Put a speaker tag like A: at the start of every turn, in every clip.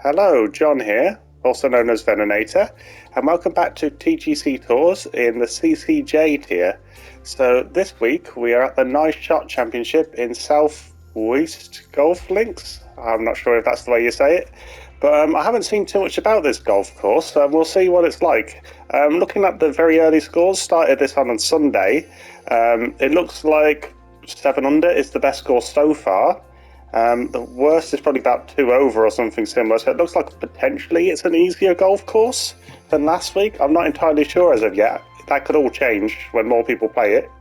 A: Hello, John here, also known as Veninator, and welcome back to TGC Tours in the CCJ tier. So this week we are at the Nice Shot Championship in South West Golf Links. I'm not sure if that's the way you say it, but I haven't seen too much about this golf course, so we'll see what it's like. Looking at the very early scores, started this on Sunday. It looks like 7 under is the best score so far. The worst is probably about 2 over or something similar, so it looks like potentially it's an easier golf course than last week. I'm not entirely sure as of yet. That could all change when more people play it.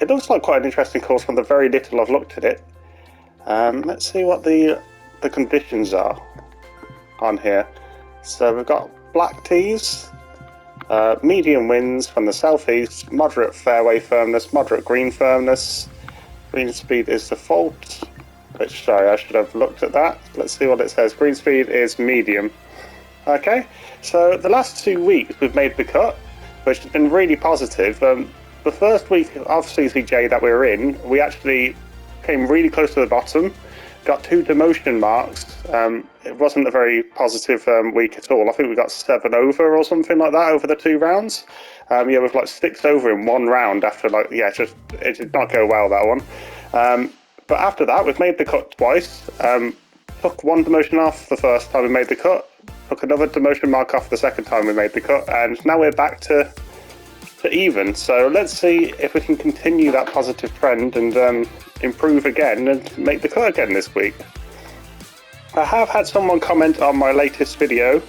A: It looks like quite an interesting course from the very little I've looked at it. Let's see what the conditions are on here. So we've got black tees, medium winds from the southeast, moderate fairway firmness, moderate green firmness. Green speed is default. Which, sorry, I should have looked at that. Let's see what it says. Green speed is medium. Okay, so the last 2 weeks we've made the cut, which has been really positive. The first week of CCJ that we were in, we actually came really close to the bottom, got 2 demotion marks. It wasn't a very positive week at all. I think we got 7 over or something like that over the 2 rounds. Yeah, we've like 6 over in 1 round after it did not go well, that one. But after that, we've made the cut twice. Took 1 demotion off the first time we made the cut, took another demotion mark off the second time we made the cut, and now we're back to even. So let's see if we can continue that positive trend and improve again and make the cut again this week. I have had someone comment on my latest video,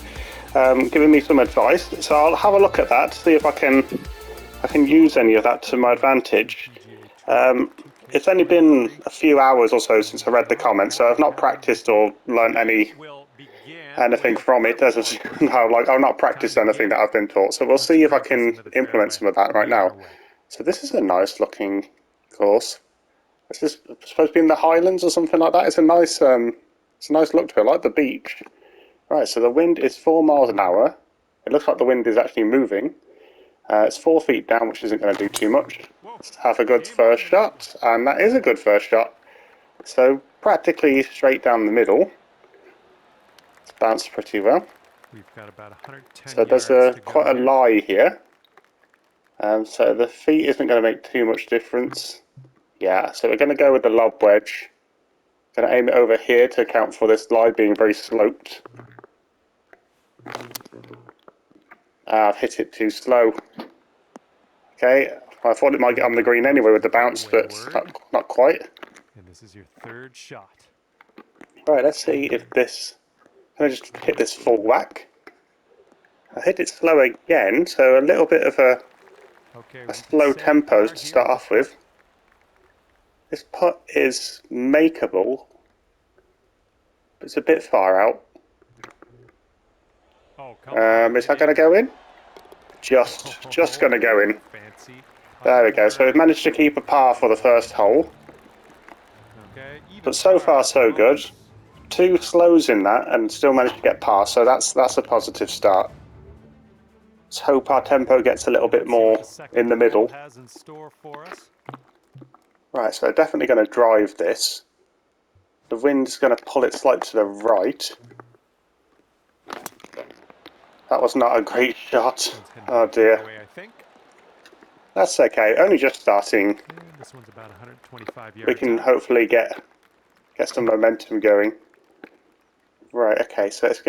A: giving me some advice, so I'll have a look at that, see if I can use any of that to my advantage. It's only been a few hours or so since I read the comments, so I've not practiced or learned anything from it. I've not practiced anything that I've been taught, so we'll see if I can implement some of that right now. So this is a nice looking course. Is this supposed to be in the Highlands or something like that? It's a nice look to it. I like the beach. Right, so the wind is 4 miles an hour. It looks like the wind is actually moving. It's 4 feet down, which isn't going to do too much. Let's have a good first shot, and that is a good first shot. So practically straight down the middle. It's bounced pretty well.
B: We've got about 110
A: so there's quite a lie here. So the feet isn't going to make too much difference. Yeah, so we're going to go with the lob wedge. Going to aim it over here to account for this lie being very sloped. I've hit it too slow. Okay, I thought it might get on the green anyway with the bounce, but not quite.
B: And this is your 3rd shot.
A: Right, let's see if this... Can I just hit this full whack? I hit it slow again, so a little bit of a slow tempo to start off with. This putt is makeable, but it's a bit far out. Is that going to go in? Just going to go in. There we go. So we've managed to keep a par for the first hole. But so far so good. 2 slows in that and still managed to get par, so that's a positive start. Let's hope our tempo gets a little bit more in the middle. Right, so definitely going to drive this. The wind's going to pull it slightly to the right. That was not a great shot. Oh dear. That's okay, only just starting.
B: This one's about 125 yards.
A: We can hopefully get some momentum going. Right, okay, so it's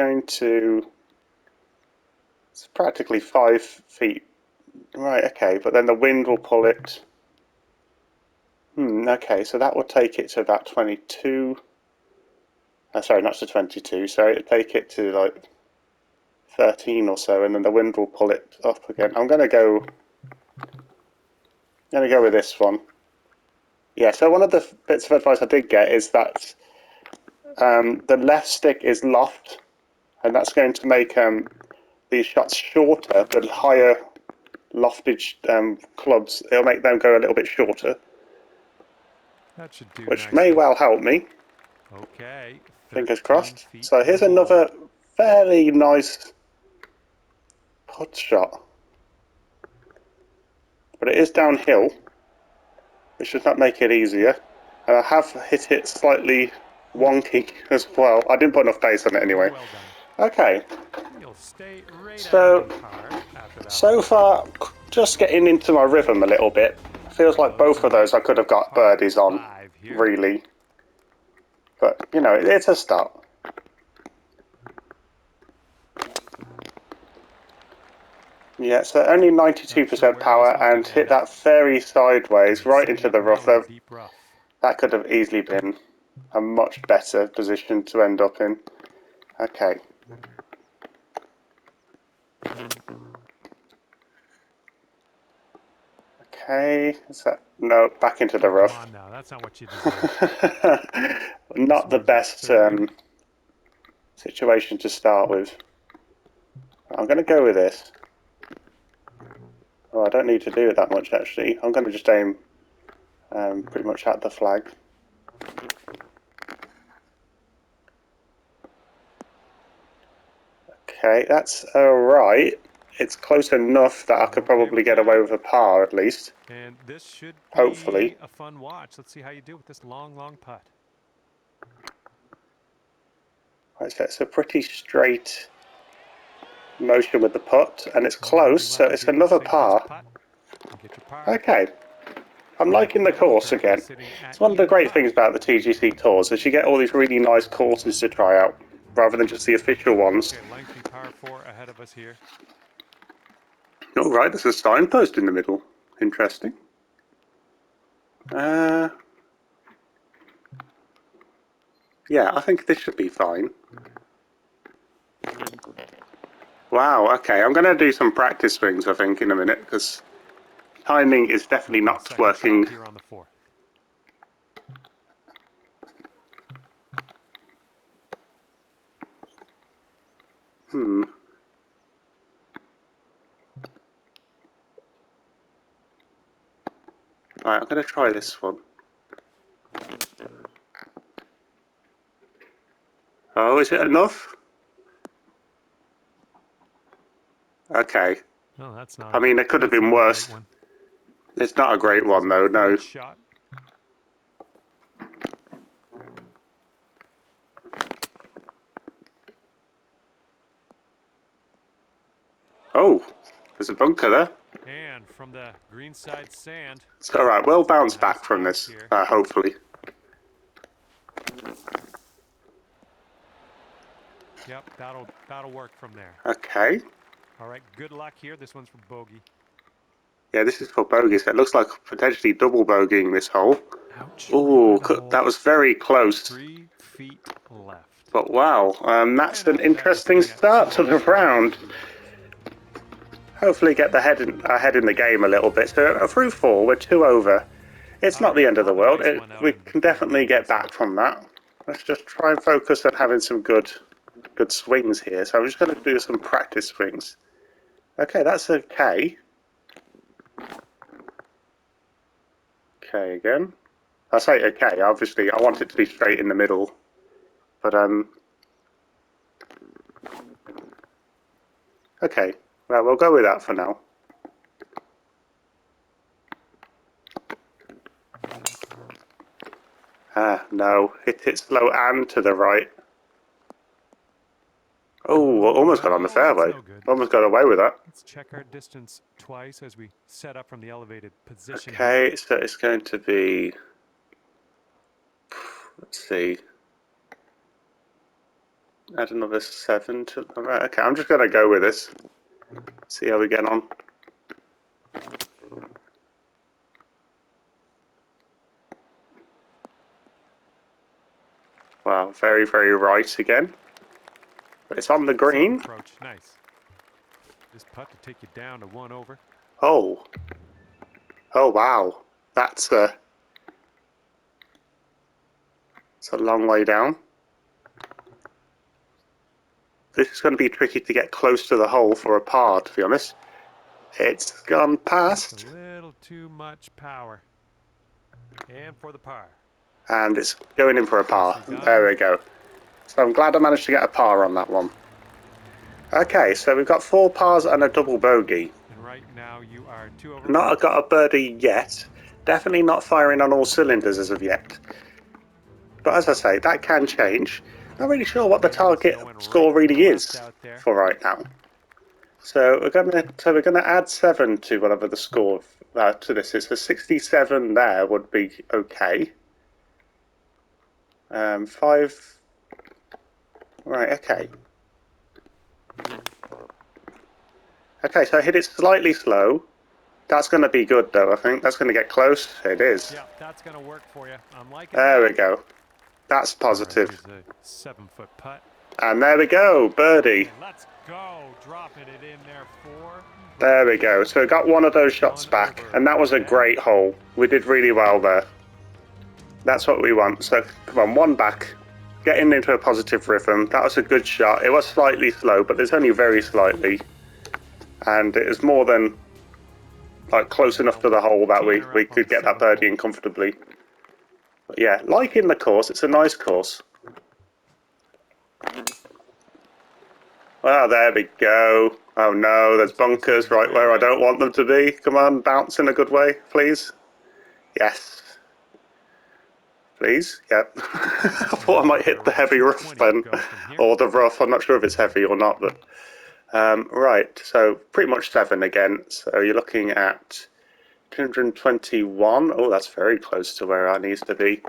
A: practically 5 feet. Right, okay, but then the wind will pull it. Okay, so that will take it to about 22. Sorry, not to 22, so it'll take it to like 13 or so, and then the wind will pull it up again. I'm going to go with this one. Yeah, so one of the bits of advice I did get is that the left stick is loft, and that's going to make these shots shorter. The higher loftage clubs, it'll make them go a little bit shorter.
B: That should do
A: which
B: nicely.
A: may well help me.
B: Okay.
A: Fingers crossed. So here's another fairly nice putt shot. But it is downhill, which does not make it easier. And I have hit it slightly wonky as well. I didn't put enough pace on it anyway.
B: Well done.
A: Okay,
B: You'll stay right
A: so
B: at par after that.
A: so far just getting into my rhythm a little bit. Feels like both of those I could have got birdies on, really. But you know, it's a start. Yeah, so only 92% power and hit that very sideways right into the rough. That could have easily been a much better position to end up in. Okay. Okay, is that... No, back into the rough.
B: Come on now, that's not what you deserve.
A: Not the best situation to start with. I'm going to go with this. Oh, I don't need to do it that much actually. I'm going to just aim pretty much at the flag. Okay, that's alright. It's close enough that I could probably get away with a par at least.
B: And this should be
A: hopefully
B: a fun watch. Let's see how you do with this long putt.
A: Right, so it's a pretty straight motion with the putt, and it's close, so it's another par. Okay. I'm liking the course again. It's one of the great things about the TGC tours is you get all these really nice courses to try out, rather than just the official ones.
B: Okay, lengthy par 4 ahead of us here.
A: All right, there's a signpost in the middle. Interesting. Yeah, I think this should be fine. Wow, okay, I'm going to do some practice swings, I think, in a minute, because timing is definitely not working.
B: Here on the 4th.
A: Right, I'm going to try this one. Oh, is it enough? Okay.
B: No, that's not.
A: I mean, it could have been worse. It's not a great one, though, no.
B: Shot.
A: Oh, there's a bunker there.
B: And from the green side sand.
A: It's all right. We'll bounce back from this, hopefully.
B: Yep, that'll work from there.
A: Okay.
B: All right, good luck here. This one's for bogey.
A: Yeah, this is for bogey, so it looks like potentially double bogeying this hole.
B: Ouch.
A: Ooh, that was very close.
B: 3 feet left.
A: But wow, that's an interesting start to the round. Hopefully get the ahead in the game a little bit. So through 4, we're 2 over. It's not the end of the world. We can definitely get back from that. Let's just try and focus on having some good swings here. So I'm just going to do some practice swings. Okay, that's okay. Okay again. I say okay, obviously I want it to be straight in the middle. But okay. Well, we'll go with that for now. No. Hit it slow and to the right. Oh, almost got on the fairway. Almost got away with that.
B: Let's check our distance twice as we set up from the elevated position.
A: Okay, so it's going to be... Let's see. Add another 7 to the right. Okay, I'm just going to go with this. See how we get on. Wow, very, very right again. But it's on the green.
B: Nice. This putt to take you down to 1 over.
A: Oh. Oh, wow. That's a long way down. This is going to be tricky to get close to the hole for a par, to be honest. It's gone past.
B: Just a little too much power. And for the par.
A: And it's going in for a par. There we go. So I'm glad I managed to get a par on that one. Okay, so we've got 4 pars and a double bogey.
B: And right now you are 2 over.
A: Not got a birdie yet. Definitely not firing on all cylinders as of yet. But as I say, that can change. Not really sure what the target score really is for right now. So we're gonna add 7 to whatever the score to this is. So 67 there would be okay. 5. Right. Okay. Okay. So I hit it slightly slow. That's going to be good, though. I think that's going to get close. It is.
B: Yeah, that's going to work for you. I'm liking
A: There
B: that.
A: we go. That's positive.
B: Right, here's a 7-foot putt.
A: And there we go, birdie.
B: Let's go, dropping it in there for.
A: There we go. So we got one of those shots back, and that was a great hole. We did really well there. That's what we want. So come on, one back. Getting into a positive rhythm. That was a good shot. It was slightly slow, but there's only very slightly. And it was more than like close enough to the hole that we could get that birdie in comfortably. But yeah, liking the course. It's a nice course. Well, there we go. Oh no, there's bunkers right where I don't want them to be. Come on, bounce in a good way, please. Yes. Please, yep. I thought I might hit the heavy rough then, or the rough. I'm not sure if it's heavy or not, but right. So pretty much 7 again. So you're looking at 221. Oh, that's very close to where I need to be.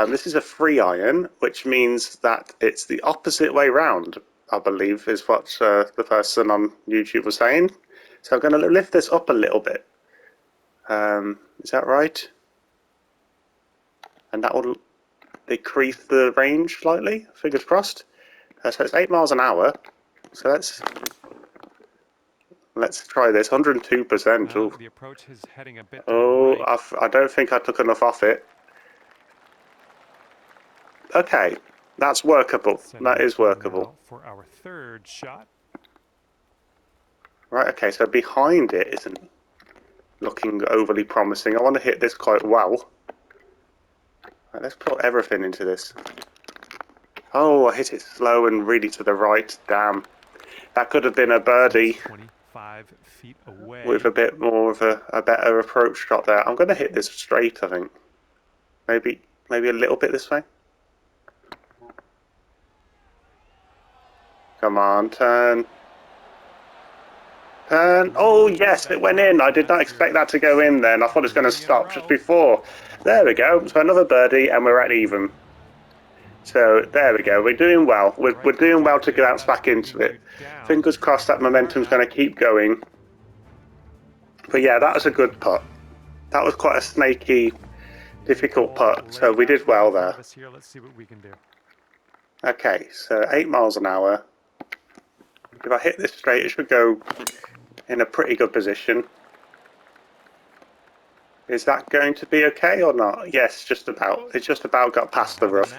A: This is a 3 iron, which means that it's the opposite way round, I believe, is what the person on YouTube was saying. So I'm going to lift this up a little bit. Is that right? And that will decrease the range slightly, fingers crossed. So it's 8 miles an hour. So let's try this. 102%.
B: Well, the approach is heading a bit to
A: oh,
B: the right.
A: I don't think I took enough off it. Okay, that's workable. That is workable.
B: For our 3rd shot.
A: Right, okay, so behind it isn't looking overly promising. I want to hit this quite well. Right, let's put everything into this. Oh, I hit it slow and really to the right. Damn. That could have been a birdie.
B: 25 feet away.
A: With a bit more of a better approach shot there. I'm going to hit this straight, I think. Maybe a little bit this way. Come on, turn. Turn. Oh, yes, it went in. I did not expect that to go in then. I thought it was going to stop just before. There we go. So another birdie, and we're at even. So there we go. We're doing well. We're doing well to bounce back into it. Fingers crossed that momentum's going to keep going. But yeah, that was a good putt. That was quite a snaky, difficult putt. So we did well there.
B: Let's see what we can do.
A: Okay, so 8 miles an hour. If I hit this straight, it should go in a pretty good position. Is that going to be okay or not? Yes, just about. It's just about got past the rough.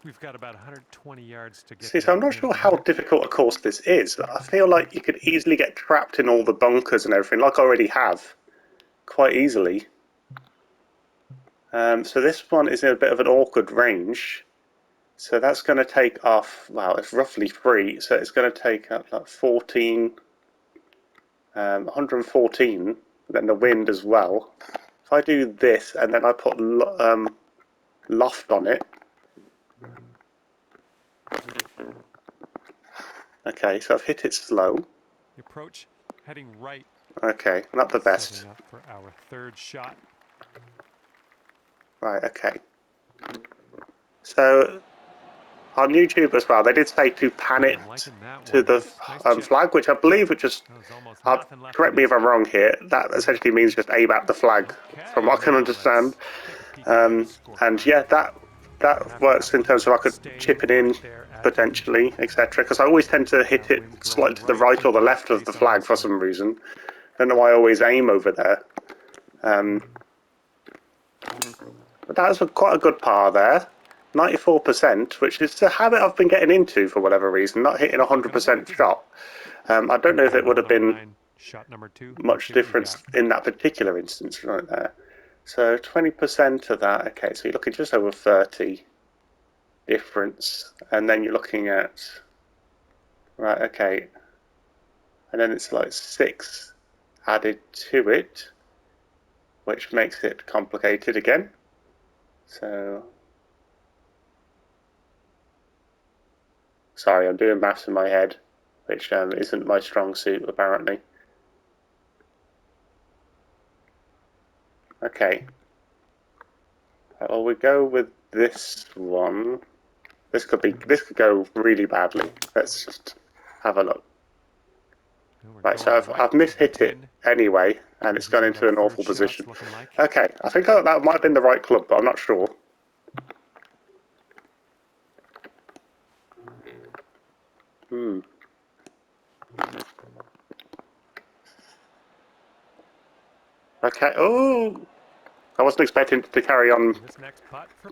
B: We've got about 120 yards to get.
A: See, so I'm not sure how difficult a course this is. I feel like you could easily get trapped in all the bunkers and everything, like I already have, quite easily. So this one is in a bit of an awkward range. So that's going to take off, wow, it's roughly 3, so it's going to take up like 14, 114, then the wind as well. If I do this and then I put loft on it. Okay, so I've hit it slow.
B: The approach heading right.
A: Okay, not the best.
B: Setting up for our 3rd shot.
A: Right, okay. So on YouTube as well, they did say to pan it to the flag, which I believe would just, correct me if I'm wrong here, that essentially means just aim at the flag, from what I can understand. And yeah, that works in terms of I could chip it in potentially, etc. Because I always tend to hit it slightly to the right or the left of the flag for some reason. Don't know why I always aim over there. But that was quite a good par there. 94%, which is a habit I've been getting into for whatever reason, not hitting 100% shot. I don't know if it would have been much difference in that particular instance right there. So 20% of that, okay, so you're looking just over 30 difference, and then you're looking at, right, okay, and then it's like 6 added to it, which makes it complicated again. So Sorry, I'm doing maths in my head, which isn't my strong suit, apparently. Okay. Well, we go with this one. This could go really badly. Let's just have a look. Right, so I've mishit it anyway, and it's gone into an awful position. Okay, I think that might have been the right club, but I'm not sure. Okay, oh! I wasn't expecting to carry on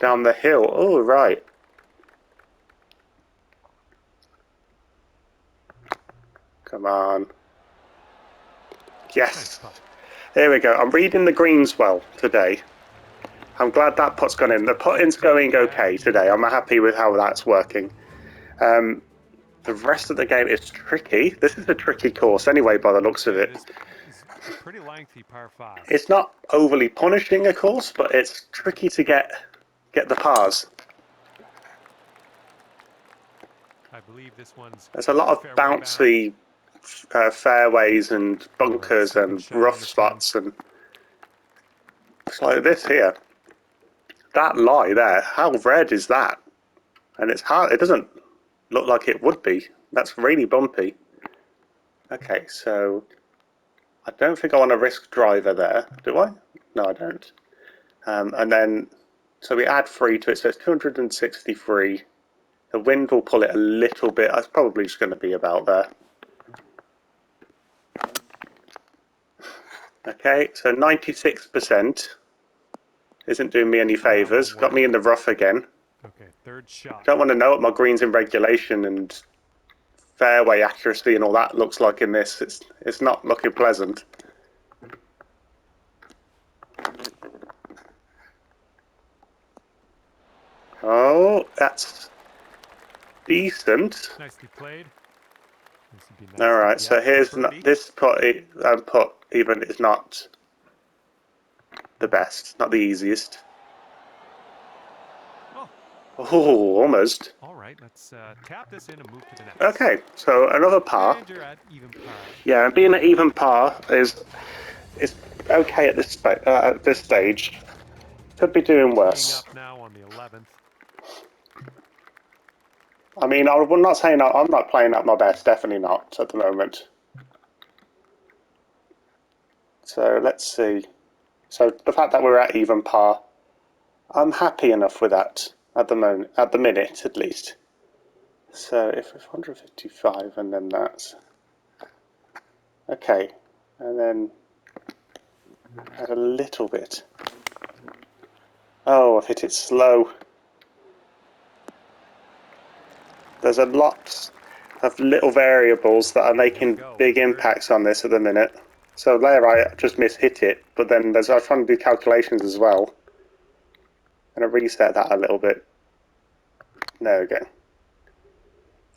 A: down the hill. Oh, right. Come on. Yes. There we go. I'm reading the greens well today. I'm glad that putt's gone in. The putting's going okay today. I'm happy with how that's working. The rest of the game is tricky. This is a tricky course anyway, by the looks of it.
B: It's a pretty lengthy par 5.
A: It's not overly punishing a course, but it's tricky to get the pars.
B: I believe this one's.
A: There's a lot of bouncy fairways and bunkers and rough spots, and it's like this here. That lie there, how red is that? And it's hard. It doesn't look like it would be. That's really bumpy. Okay, so I don't think I want to risk driver there, do I? No, I don't. And then, so we add 3 to it, so it's 263. The wind will pull it a little bit. That's probably just going to be about there. Okay, so 96% isn't doing me any favours. Got me in the rough again.
B: Okay, third shot.
A: Don't want to know what my greens in regulation and fairway accuracy and all that looks like in this. It's not looking pleasant. Oh, that's decent.
B: Nicely played. Nice
A: all right, so here's this putt even is not the best, not the easiest. Oh, almost.
B: All right, let's tap this in and move to the next.
A: Okay, so another par.
B: And you're at even par.
A: Yeah, being at even par is okay at this stage. Could be doing worse.
B: Up now on the 11th.
A: I mean, I'm not saying I'm not playing at my best. Definitely not at the moment. So let's see. So the fact that we're at even par, I'm happy enough with that at the moment, at the minute at least. So if it's 155 and then that's okay, and then add a little bit. Oh, I've hit it slow. There's a lot of little variables that are making big impacts on this at the minute. So there I just mishit it, but then I was trying to do calculations as well. And I reset that a little bit. There we go.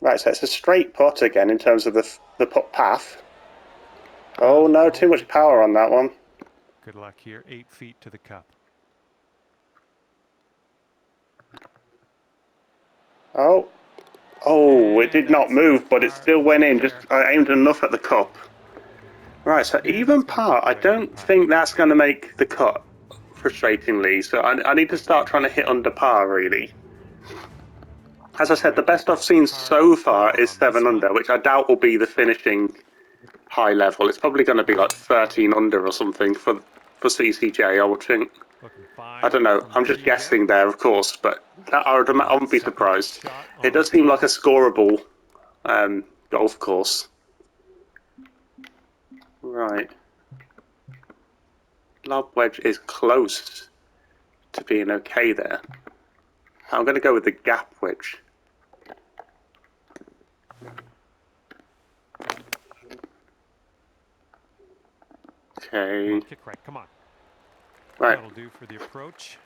A: Right, so it's a straight putt again in terms of the putt path. Oh no, too much power on that one.
B: Good luck here, 8 feet to the cup.
A: Oh, it did not move, but it still went in. Just I aimed enough at the cup. Right, so even par, I don't think that's going to make the cut, frustratingly. So I need to start trying to hit under par, really. As I said, the best I've seen so far is 7 under, which I doubt will be the finishing high level. It's probably going to be like 13 under or something for CCJ, I would think. I don't know. I'm just guessing there, of course, but I wouldn't be surprised. It does seem like a scoreable golf course. Right. Lob wedge is close to being okay there. I'm going to go with the gap wedge. Okay.
B: Kick right, come on.
A: Right.
B: That'll do for the approach.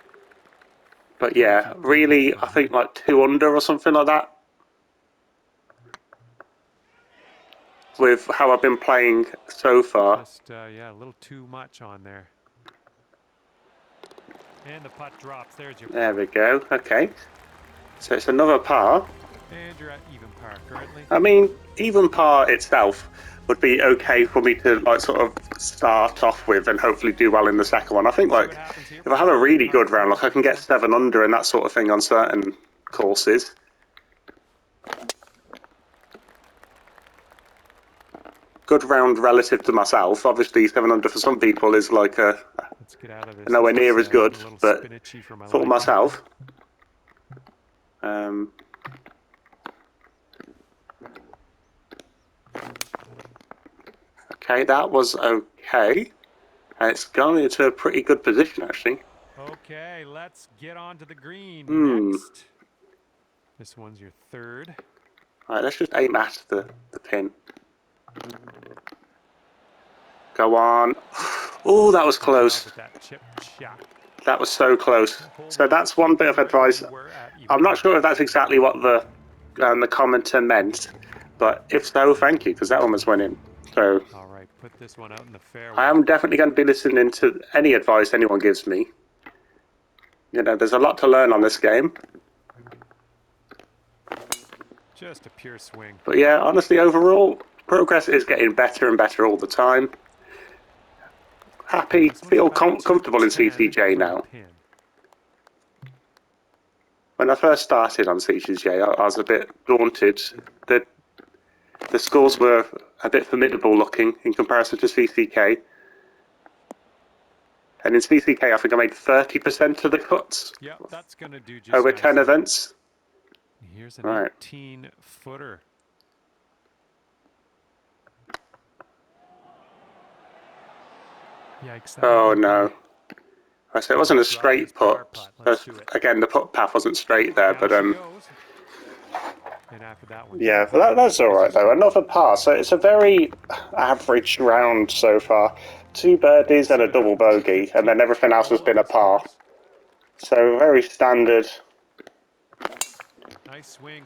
A: But yeah, really, I think like 2 under or something like that. With how I've been playing so far.
B: Just, yeah, a little too much on there. And the putt drops. There's your
A: There we go. Okay. So it's another par.
B: And you're at even par currently.
A: I mean, even par itself would be okay for me to like sort of start off with and hopefully do well in the second one. I think like if I have a really good round, like I can get 7 under and that sort of thing on certain courses. Good round relative to myself. Obviously, 7 under for some people is like
B: Let's get out of this.
A: nowhere near as good,
B: A little
A: but
B: spinachy for my
A: for
B: liking.
A: myself. Okay, that was okay. It's going into a pretty good position, actually.
B: Okay, let's get on to the green next. This one's your third.
A: Right, let's just aim at the pin. Go on. Oh, that was close.
B: With that chip shot.
A: That was so close. So that's one bit of advice. I'm not sure if that's exactly what the commenter meant, but if so, thank you, because that one was winning. So
B: all right, put this one out in the fairway.
A: I am definitely going to be listening to any advice anyone gives me. You know, there's a lot to learn on this game.
B: Just a pure swing.
A: But yeah, honestly, overall, progress is getting better and better all the time. Happy, feel comfortable in CCJ now. When I first started on CCJ, I was a bit daunted. The scores were a bit formidable looking in comparison to CCK. And in CCK, I think I made 30% of the cuts.
B: Yep, that's gonna do just
A: over
B: nicely.
A: 10 events.
B: Here's an
A: right.
B: 18-footer. Yikes!
A: Oh no! I said it wasn't a straight putt. Again, the putt path wasn't straight there, but
B: And after that one,
A: yeah, but that's all right though. Another par. So it's a very average round so far. 2 birdies and a double bogey, and then everything else has been a par. So very standard.
B: Nice swing.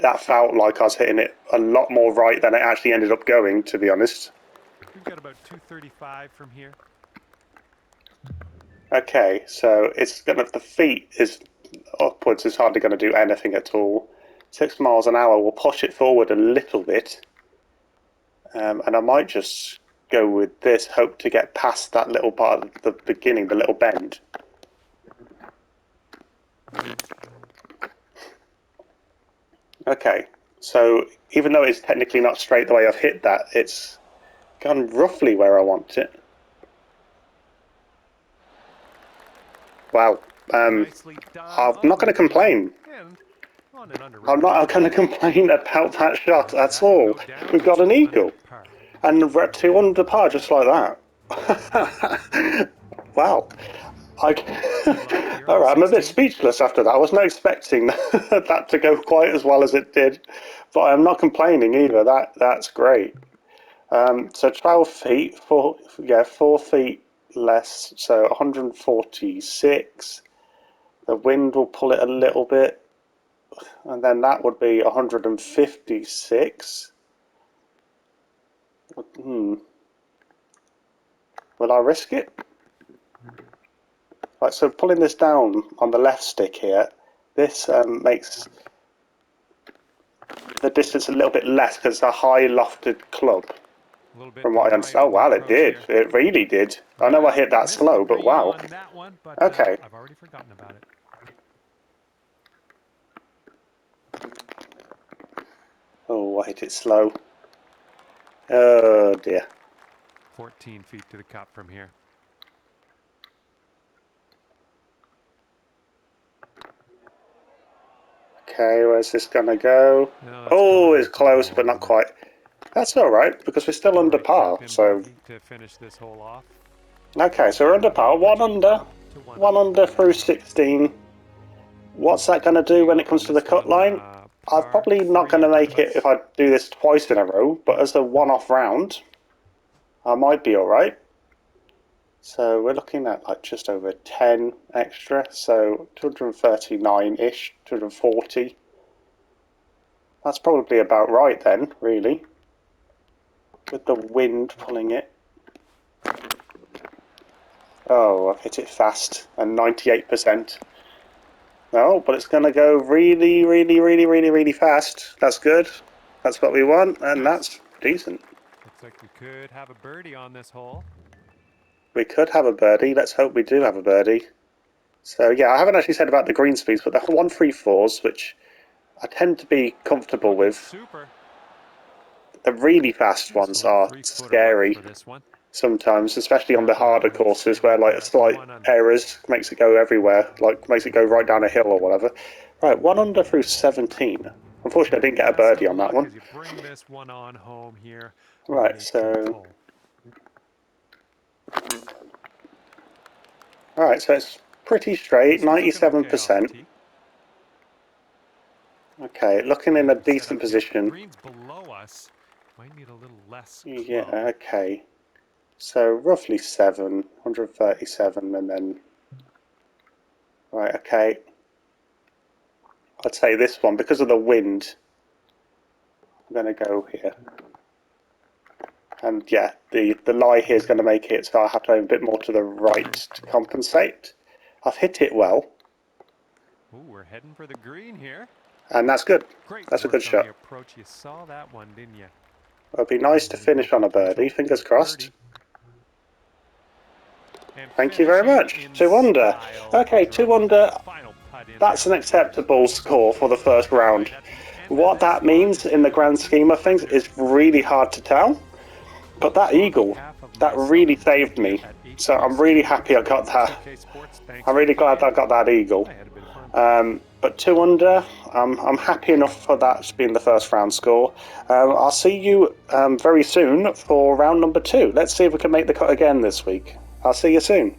A: That felt like I was hitting it a lot more right than it actually ended up going, to be honest.
B: We've got about 235 from here.
A: Okay, so it's gonna, the feet is upwards, is hardly going to do anything at all. 6 miles an hour will push it forward a little bit. And I might just go with this, hope to get past that little part of the beginning, the little bend. Okay, so even though it's technically not straight the way I've hit that, it's gone roughly where I want it. Wow. I'm not going to complain. I'm not going to complain about that shot at all. We've got an eagle. And we're at 2 under par just like that. Wow. Alright, I'm a bit speechless after that. I wasn't expecting that to go quite as well as it did. But I'm not complaining either. That's great. So 12 feet, 4 feet less, so 146. The wind will pull it a little bit, and then that would be 156. Will I risk it? Right, so pulling this down on the left stick here, this makes the distance a little bit less because it's a high lofted club. From what I understand. Oh wow, it did. It really did. I know I hit that slow, but wow. Okay.
B: I've already forgotten about it.
A: Oh, I hit it slow. Oh dear.
B: 14 feet to the cup from here.
A: Okay, where's this gonna go? Oh, it's close, but not quite. That's all right because we're still under par. So
B: to finish this hole off.
A: Okay, so we're under par. 1 under. 1 under through 16. What's that gonna do when it comes to the cut line? I'm probably not gonna make it if I do this twice in a row, but as a one-off round, I might be all right. So we're looking at like just over 10 extra, so 239-ish, 240. That's probably about right then, really. With the wind pulling it. Oh, I've hit it fast, and 98%. No, but it's going to go really, really, really, really, really fast. That's good. That's what we want, and that's decent.
B: Looks like we could have a birdie on this hole.
A: We could have a birdie. Let's hope we do have a birdie. So yeah, I haven't actually said about the green speeds, but the 1-3-4s, which I tend to be comfortable with.
B: Super.
A: The really fast ones are scary sometimes, especially on the harder courses where like a slight errors makes it go everywhere, like makes it go right down a hill or whatever. Right, 1 under through 17. Unfortunately, I didn't get a birdie on that one.
B: You bring this one on home here.
A: Right, so alright, so it's pretty straight, 97%. Okay, looking in a decent position.
B: Greens below us might need a little less.
A: Yeah, okay. So roughly 137, and then right, okay. I'd say this one, because of the wind, I'm going to go here. And yeah, the lie here is going to make it so I have to go a bit more to the right to compensate. I've hit it well.
B: Ooh, we're heading for the green here.
A: And that's good.
B: Great.
A: That's a good shot.
B: Approach. You saw that one, didn't you?
A: It'd be nice to finish on a birdie, fingers crossed. Thank you very much. 2 under. Okay, 2 under. That's an acceptable score for the first round. What that means in the grand scheme of things is really hard to tell. But that eagle, that really saved me. So I'm really happy I got that. I'm really glad I got that eagle. But 2 under, I'm happy enough for that being the first round score. I'll see you very soon for round number 2. Let's see if we can make the cut again this week. I'll see you soon.